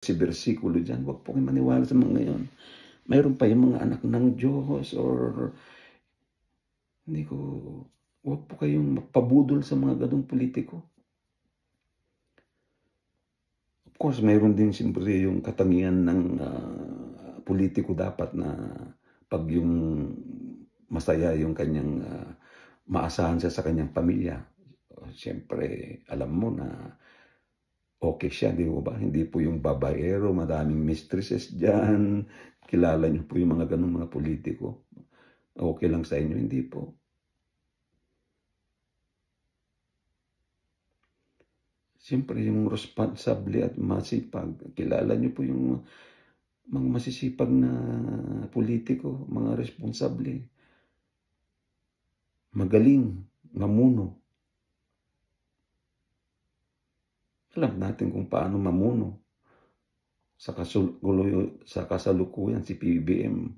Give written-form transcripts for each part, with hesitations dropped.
si bersikulo dyan, huwag po kayo maniwala sa mga ngayon. Mayroon pa yung mga anak ng Diyos or hindi ko, huwag po kayong magpabudol sa mga ganong politiko. Of course, mayroon din siyempre yung katangian ng politiko dapat na pag yung masaya yung kanyang maasahan siya sa kanyang pamilya. Siyempre, alam mo na okay siya, di ba? Hindi po yung babaero, madaming mistresses dyan. Kilala niyo po yung mga ganong mga politiko. Okay lang sa inyo, hindi po. Siyempre, yung responsable at masipag, kilala niyo po yung mga masisipag na politiko, mga responsable. Magaling, mamuno. Alam natin kung paano mamuno. Sa kasalukuyan, si PBBM,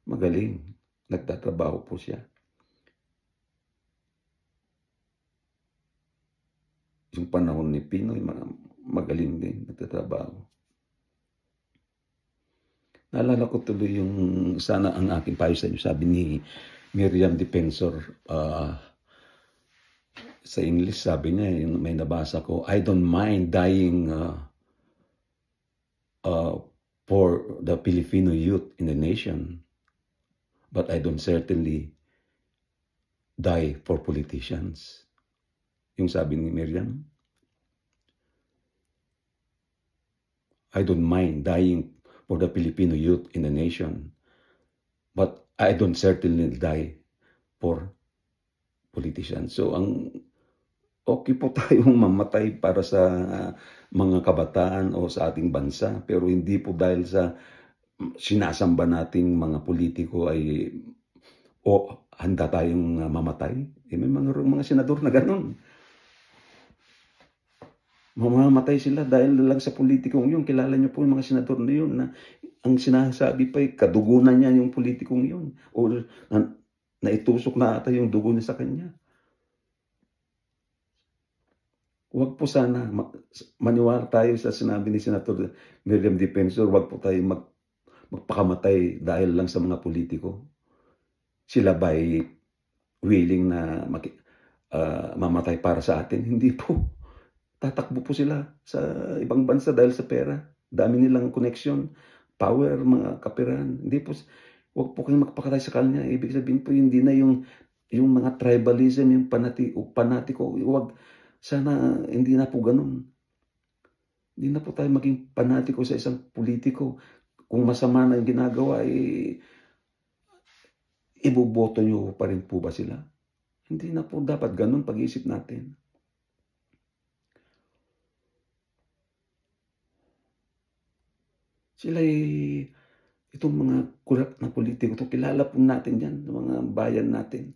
magaling. Nagtatrabaho po siya. Yung panahon ni Pinoy, magaling din, nagtatrabaho. Naalala ko tuloy yung sana ang aking payo sa inyo, sabi ni Miriam Defensor, sa English sabi niya, yung may nabasa ko, I don't mind dying for the Filipino youth in the nation, but I don't certainly die for politicians. Yung sabi ni Miriam, I don't mind dying for the Filipino youth in the nation, but I don't certainly die for politicians. So, okay po tayong mamatay para sa mga kabataan o sa ating bansa, pero hindi po dahil sa sinasamba nating mga politiko ay handa tayong mamatay. May mga senador na ganun. Mamamatay sila dahil lang sa politikong yun. Kilala niyo po yung mga senador na yun na ang sinasabi pa ay kadugunan niya yung politikong yun. O naitusok na ata yung dugo niya sa kanya. Huwag po sana maniwala tayo sa sinabi ni Senator Miriam Defensor, huwag po tayo magpakamatay dahil lang sa mga politiko. Sila ba'y willing na mamatay para sa atin? Hindi po. Tatakbo po sila sa ibang bansa dahil sa pera. Dami nilang connection, power, mga kaperahan. Hindi po, huwag po kayong magpakatay sa kanya. Ibig sabihin po, hindi na yung mga tribalism, yung panatiko. Huwag, sana hindi na po ganun. Hindi na po tayo maging panatiko sa isang politiko. Kung masama na yung ginagawa, iboboto nyo pa rin po ba sila? Hindi na po dapat ganun pag-iisip natin. Sila itong mga corrupt na politiko, ito kilala po natin yan, mga bayan natin.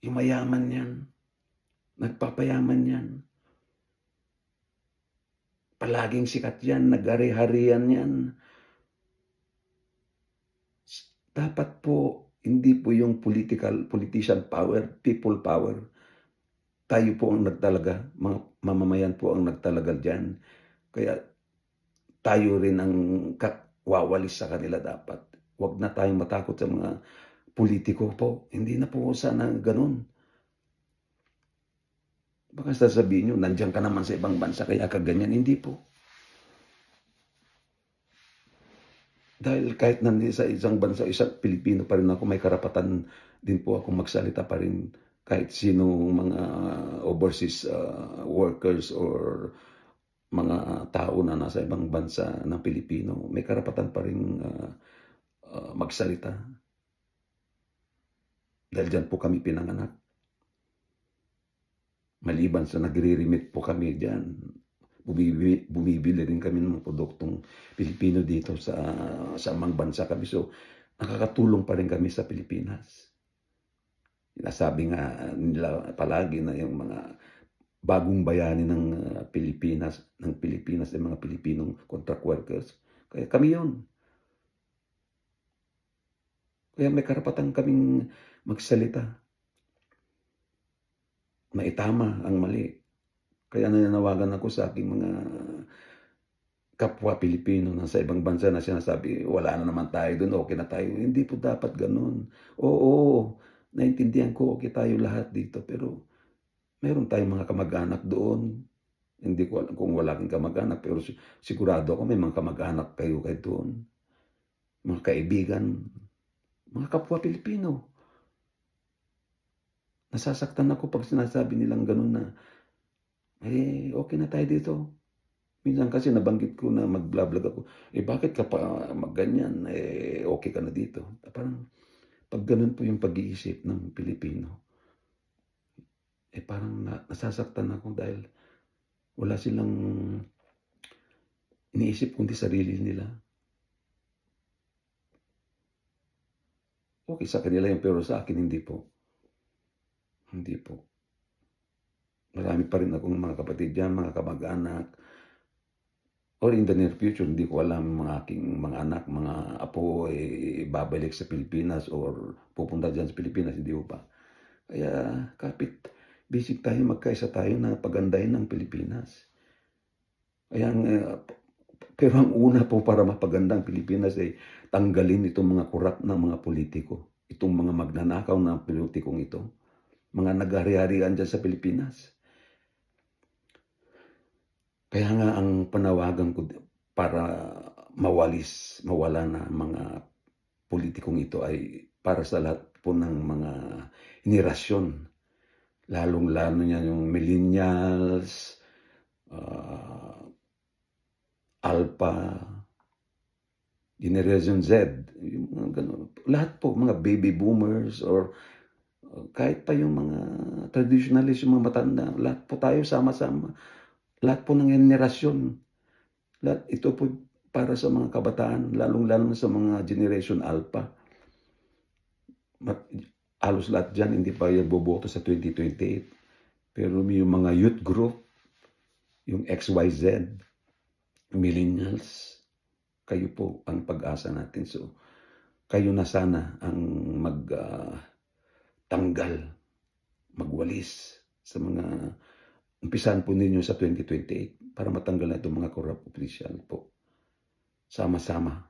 Yung mayaman yan, nagpapayaman yan. Palaging sikat yan, nag-ari-harian yan. Dapat po, hindi po yung politician power, people power. Tayo po ang nagtalaga, mga mamamayan po ang nagtalaga dyan. Kaya tayo rin ang wawalis sa kanila dapat. Huwag na tayong matakot sa mga politiko po. Hindi na po sana ganun. Baka sasabihin nyo, nandiyan ka naman sa ibang bansa, kaya ka ganyan. Hindi po. Dahil kahit nandito sa isang bansa, isang Pilipino pa rin ako, may karapatan din po ako magsalita pa rin kahit sino mga overseas workers or mga tao na nasa ibang bansa ng Pilipino, may karapatan pa rin magsalita. Dahil dyan po kami pinanganak. Maliban sa nagre-remit po kami dyan, bumibili rin kami ng mga produktong Pilipino dito sa amang bansa kami. So, nakakatulong pa rin kami sa Pilipinas. Nasabi nga nila palagi na yung mga bagong bayani ng Pilipinas, ng mga Pilipinong contract workers. Kaya kami yun. Kaya may karapatan kaming magsalita. Maitama ang mali. Kaya nananawagan ako sa aking mga kapwa Pilipino na sa ibang bansa na sinasabi, wala na naman tayo dun, okay na tayo. Hindi po dapat ganun. Oo, naintindihan ko, okay tayo lahat dito, pero meron tayong mga kamag-anak doon. Hindi ko alam kung wala kang kamag-anak, pero sigurado ako may mga kamag-anak kayo doon. Mga kaibigan, mga kapwa Pilipino. Nasasaktan ako pag sinasabi nilang ganun na, okay na tayo dito. Minsan kasi nabanggit ko na mag-vlog ako, bakit ka pa magganyan, okay ka na dito. Parang, pag ganun po yung pag-iisip ng Pilipino, parang nasasaktan ako dahil wala silang iniisip kundi sarili nila. Okay sa kanila yun, pero sa akin hindi po. Hindi po. Marami pa rin akong mga kapatid dyan, mga kamag-anak, or in the near future, hindi ko alam mga aking mga anak, mga apo, babalik sa Pilipinas or pupunta dyan sa Pilipinas, hindi ko pa. Kaya kapit, basic tayo, magkaisa tayo na pagandahin ng Pilipinas. Kaya, pero ang una po para mapaganda ang Pilipinas ay tanggalin itong mga kurap ng mga politiko, itong mga magnanakaw ng politikong ito, mga nag-hari-harian dyan sa Pilipinas. Kaya nga ang panawagan ko para mawala na mga politikong ito ay para sa lahat po ng mga henerasyon. Lalong-lalo niya yung millennials, Alpha, Generation Z, yung mga ganun. Lahat po, mga baby boomers or kahit pa yung mga traditionalist, yung mga matanda, lahat po tayo sama-sama. Lahat po ng henerasyon, lahat ito po para sa mga kabataan, lalong-lalo sa mga Generation Alpha. Halos lahat dyan, hindi pa yan boboto sa 2028. Pero yung mga youth group, yung XYZ, millennials, kayo po ang pag-asa natin. So, kayo na sana ang magtanggal, magwalis sa mga umpisan po ninyo sa 2028 para matanggal na itong mga corrupt official po. Sama-sama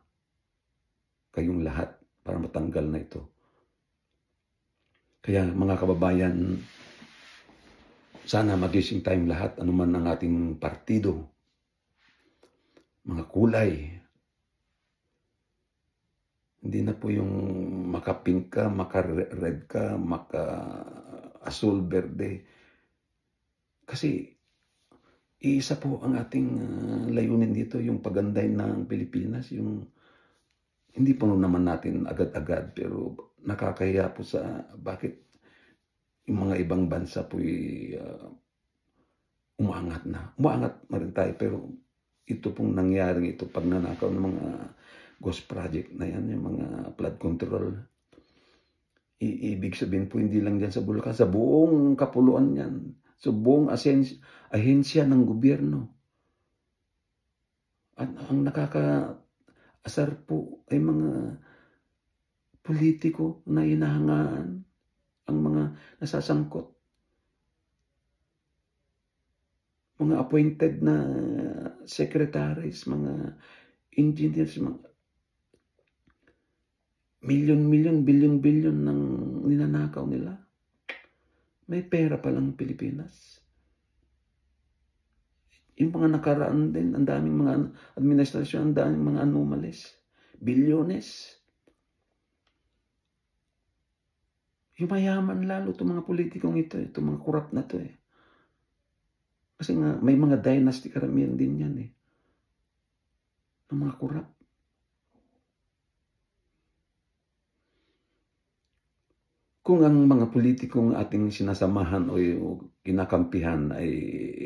kayong lahat para matanggal na ito. Kaya mga kababayan, sana magising tayong lahat, anuman ang ating partido, mga kulay. Hindi na po yung maka-pink ka, maka-red ka, maka-asul, verde. Kasi iisa po ang ating layunin dito, yung pagandahin ng Pilipinas, yung hindi po naman natin agad-agad, pero nakakahiya po sa bakit yung mga ibang bansa po umaangat na. Umaangat na rin tayo, pero ito pong nangyaring ito, pagnanakaw ng mga ghost project na yan, yung mga flood control. Ibig sabihin po, hindi lang dyan sa Bulacan, sa buong kapuluan yan. So, buong ahensya ng gobyerno. At ang nakakaasar po ay mga politiko na hinahangaan, ang mga nasasangkot. Mga appointed na secretaries, mga engineers, mga milyon-milyon, bilyon-bilyon ng ninanakaw nila. May pera palang Pilipinas. Yung mga nakaraan din, ang daming mga administrasyon, ang daming mga anomalies. Bilyones. Yumayaman lalo itong mga politikong ito, itong mga corrupt na ito . Kasi nga, may mga dynasty karamihan din yan . Ng mga corrupt. Kung ang mga politikong ating sinasamahan o kinakampihan ay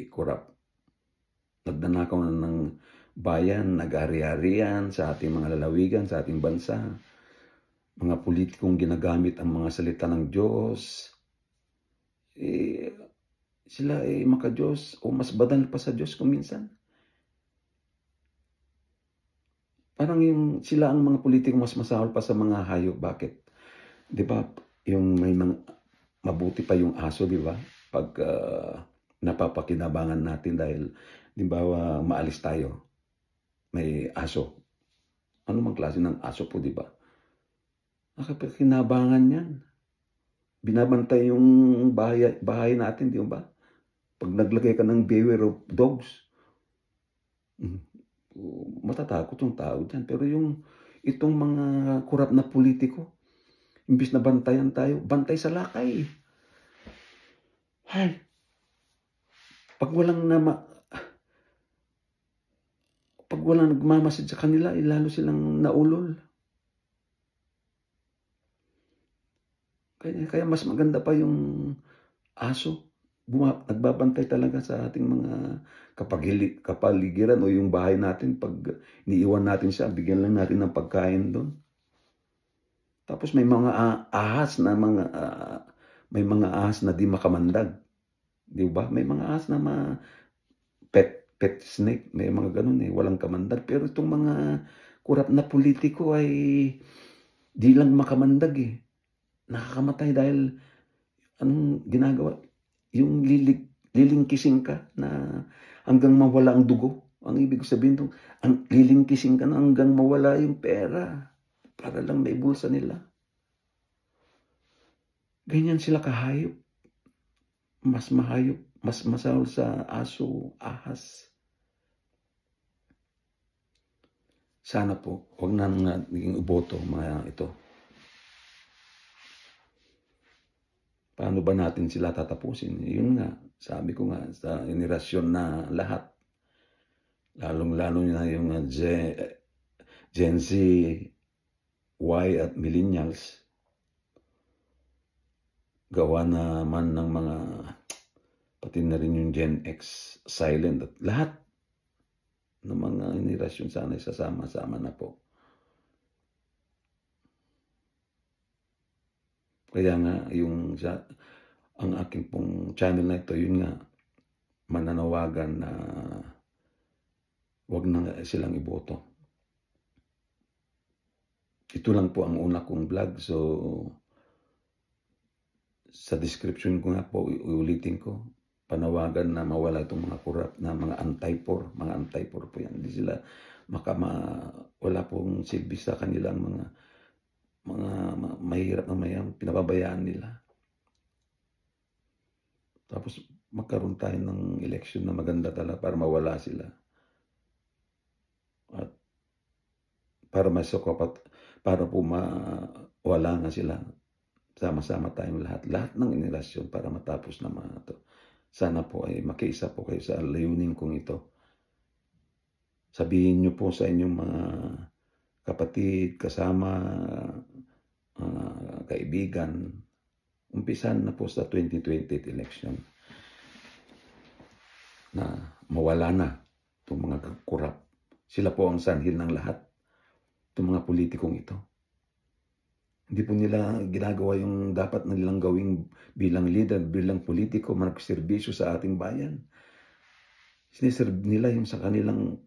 corrupt, nagnanakaw na ng bayan, nag-ari-arian sa ating mga lalawigan, sa ating bansa, mga politikong ginagamit ang mga salita ng Diyos, sila ay maka-Diyos o mas badal pa sa Diyos kung minsan. Parang sila ang mga politikong mas masahol pa sa mga hayop. Bakit? Di ba? Yung may mga mabuti pa yung aso, di ba? Pag napapakinabangan natin dahil halimbawa maalis tayo, may aso. Ano mang klase ng aso po, di ba? Nakapakinabangan yan. Binabantay yung bahay natin, di ba? Pag naglagay ka ng beware of dogs, matatakot yung tao dyan. Pero itong mga kurap na politiko, imbis na bantayan tayo, bantay sa lakay. Hay, pag walang nagmamasid sa kanila, lalo silang naulol. Kaya mas maganda pa yung aso. Nagbabantay talaga sa ating mga kapaligiran o yung bahay natin. Pag iniiwan natin siya, bigyan lang natin ng pagkain doon. Tapos may mga ahas na may mga ahas na di makamandag. Di ba? May mga ahas na pet snake. May mga ganun walang kamandag. Pero itong mga kurap na politiko ay di lang makamandag nakakamatay dahil anong ginagawa? Yung lilingkising ka na hanggang mawala ang dugo. Ang ibig sabihin doon, lilingkising ka na hanggang mawala yung pera para lang may bulsa nila. Ganyan sila kahayop. Mas mahayop, mas masahol sa aso, ahas. Sana po, huwag na naging uboto mga ito. Paano ba natin sila tatapusin? Yun nga, sabi ko nga, sa henerasyon na lahat, lalong-lalo na yung Gen Z, Y at millennials, gawa naman ng mga, pati na rin yung Gen X, silent, at lahat ng mga henerasyon sana isasama-sama na po. Kaya nga, ang aking pong channel na ito, yun nga, mananawagan na wag na silang iboto. Ito lang po ang una kong vlog. So, sa description ko nga po, uulitin ko, panawagan na mawala itong mga kurap na mga anti-poor. Mga anti-poor po yan. Hindi sila wala pong silbi sa kanilang mga mahirap na mayang pinababayaan nila. Tapos magkaroon tayo ng election na maganda talaga para mawala sila. At para para po mawala nga sila. Sama-sama tayong lahat ng henerasyon para matapos na mga ito. Sana po ay makiisa po kayo sa layunin kong ito. Sabihin niyo po sa inyong mga kapatid, kasama, kaibigan, umpisan na po sa 2020 election na mawala na itong mga kurap. Sila po ang sanhin ng lahat, itong mga politikong ito. Hindi po nila ginagawa yung dapat na nilang gawing bilang leader, bilang politiko, magserbisyo sa ating bayan. Siniserve nila yung sa kanilang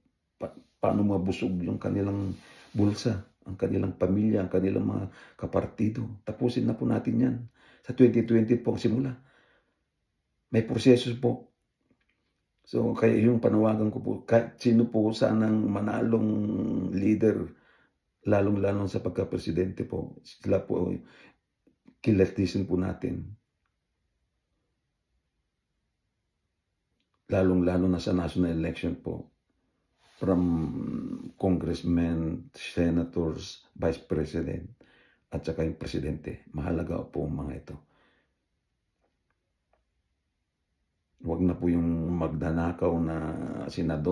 paano mabusog yung kanilang bulsa, ang kanilang pamilya, ang kanilang mga kapartido. Tapusin na po natin yan. Sa 2020 po simula. May proseso po. So, kaya yung panawagan ko po, kahit sino po sanang manalong leader, lalong-lalong sa pagka-presidente po, sila po, kilertisin po natin. Lalong-lalo na sa national election po. From congressmen, senators, vice president, at saka yung presidente. Mahalaga po ang mga ito. Huwag na po yung magdanakaw na senador.